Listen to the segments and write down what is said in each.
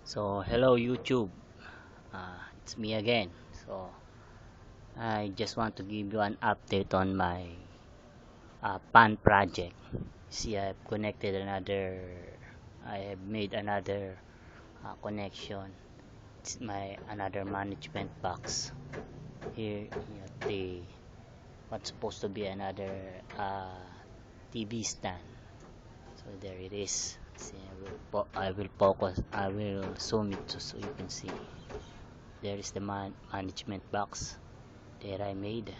So hello YouTube, it's me again. So I just want to give you an update on my pan project. See, I have made another connection. It's my another management box. Here the what's supposed to be another TV stand. So there it is. See, I will focus. I will zoom it so you can see. There is the management box that I made,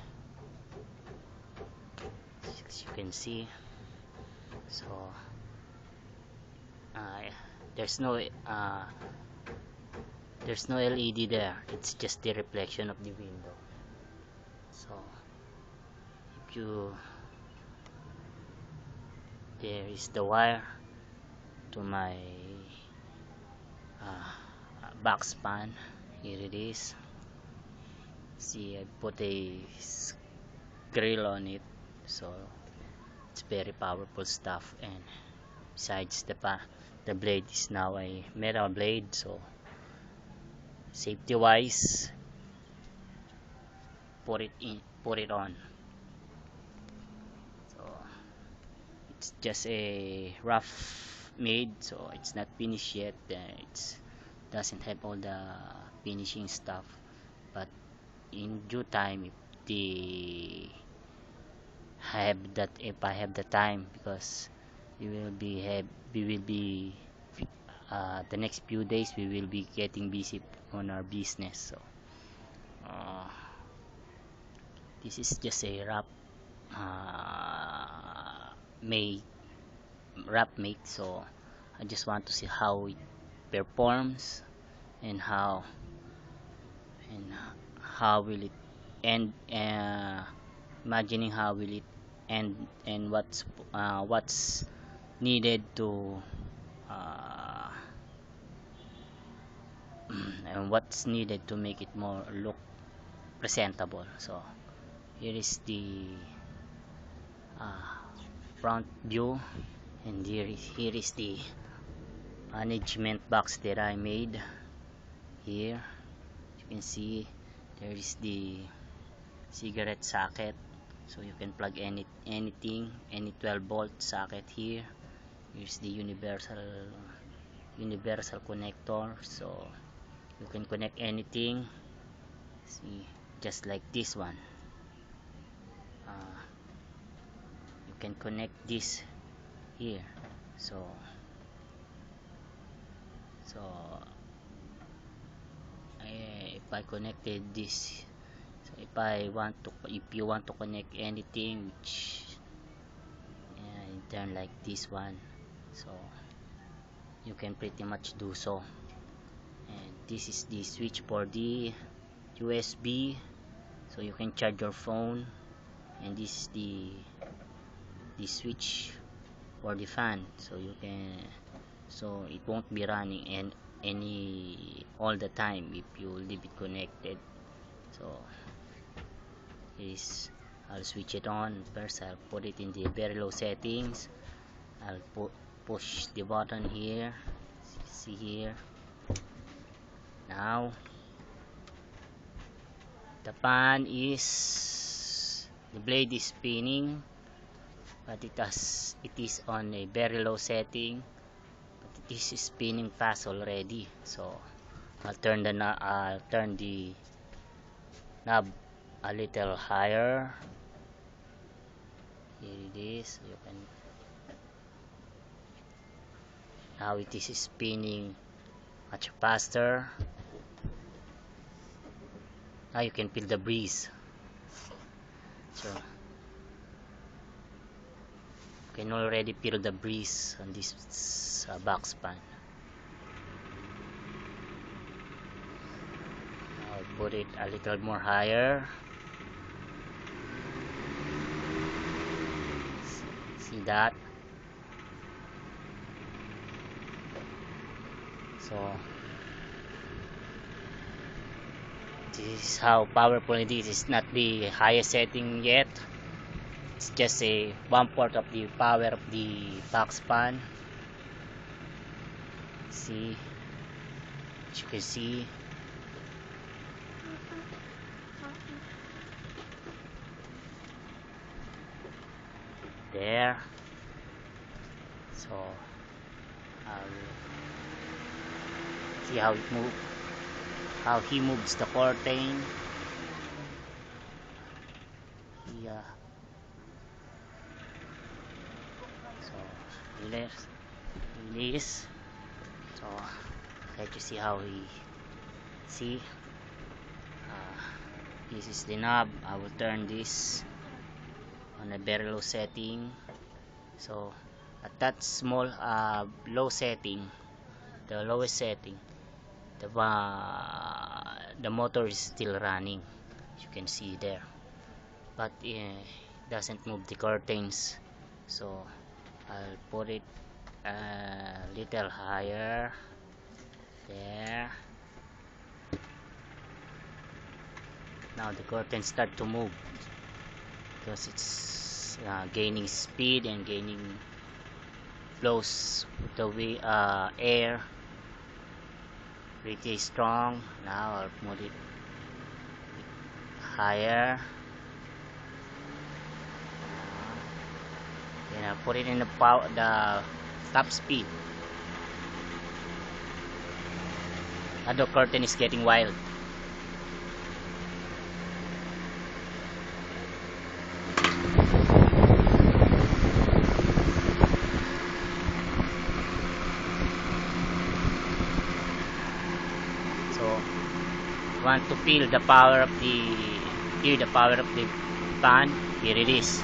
as you can see. So uh, there's no uh, there's no LED there. It's just the reflection of the window. So if you there is the wire to my box pan. Here it is. See, I put a grill on it, so it's very powerful stuff. And besides, the blade is now a metal blade, so safety wise, put it on. So it's just a rough made, so it's not finished yet. It doesn't have all the finishing stuff, but in due time, if I have the time, because we will be the next few days we will be getting busy on our business. So this is just a make make, so I just want to see how it performs and and how will it end, imagining how will it end, and what's needed to uh, and what's needed to make it more look presentable. So here is the uh, front view, and here is the management box that I made. Here you can see there is the cigarette socket, so you can plug any 12-volt socket here. Here's the universal connector, so you can connect anything. See, just like this one, you can connect this here. So if I connected this, so if you want to connect anything, which in turn like this one, so you can pretty much do so. And this is the switch for the USB, so you can charge your phone. And this is the switch for the fan, so it won't be running any all the time if you leave it connected. So I'll switch it on. First, I'll put it in the very low settings. I'll push the button here. See here. Now the blade is spinning, but it is on a very low setting, but it is spinning fast already. So I'll turn the knob a little higher. Here it is. Now it is spinning much faster. Now you can feel the breeze. So you can already feel the breeze on this box pan. I'll put it a little more higher. See that? So this is how powerful it is. It's not the highest setting yet. It's just a 1/4 of the power of the box pan. See, As you can see, there. So I'll see how it moves, how he moves the curtain. Yeah. So release. So let you see how he see. This is the knob. I will turn this on a very low setting. So at that small low setting, the lowest setting, the motor is still running, as you can see there, but doesn't move the curtains. So I'll put it a little higher there. Now the curtains start to move because it's gaining speed and gaining flows with the air pretty strong. Now I'll put it higher, and I'll put it in the top speed. And the curtain is getting wild. Want to feel the power of hear the power of the fan. Here it is.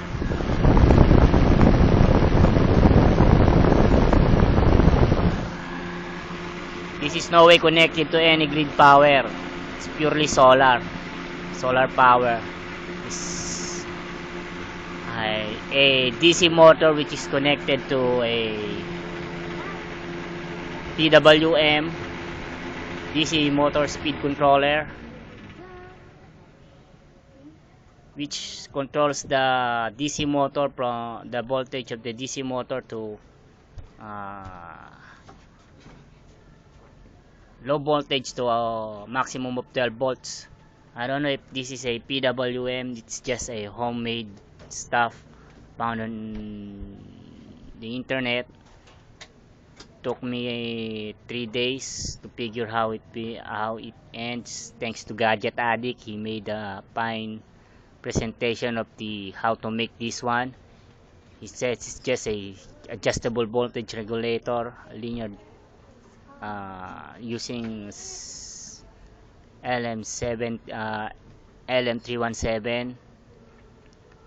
This is no way connected to any grid power. It's purely solar power. It's a DC motor which is connected to a PWM DC motor speed controller, which controls the DC motor from the voltage of the DC motor to low voltage to a maximum of 12 volts. I don't know if this is a PWM. It's just a homemade stuff found on the internet. Took me 3 days to figure how it ends. Thanks to Gadget Addict, he made a fine presentation of how to make this one. He says it's just a adjustable voltage regulator, linear, using LM317.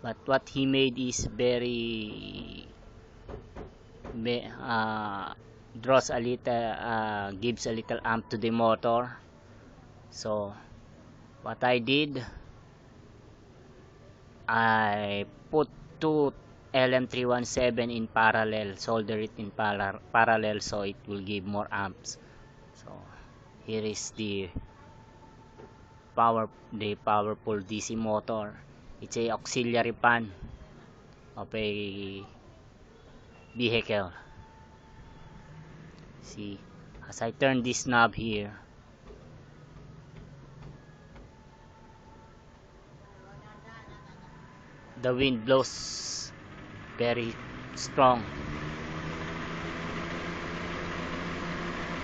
But what he made is very draws a little, gives a little amp to the motor. So what I did, I put two LM317 in parallel, solder it in parallel so it will give more amps. So here is the powerful DC motor. It's a auxiliary fan of a vehicle. See, as I turn this knob here, the wind blows very strong.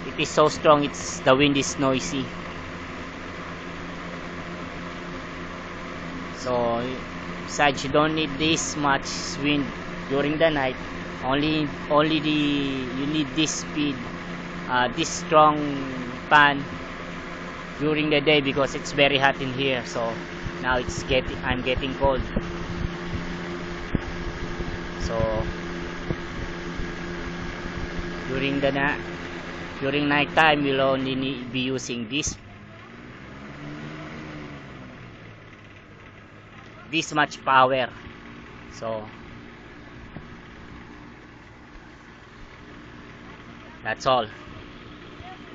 It is so strong, the wind is noisy. So besides, you don't need this much wind during the night. You need this speed, this strong fan during the day because it's very hot in here. So now I'm getting cold. So during night time, we'll only be using this much power. So that's all.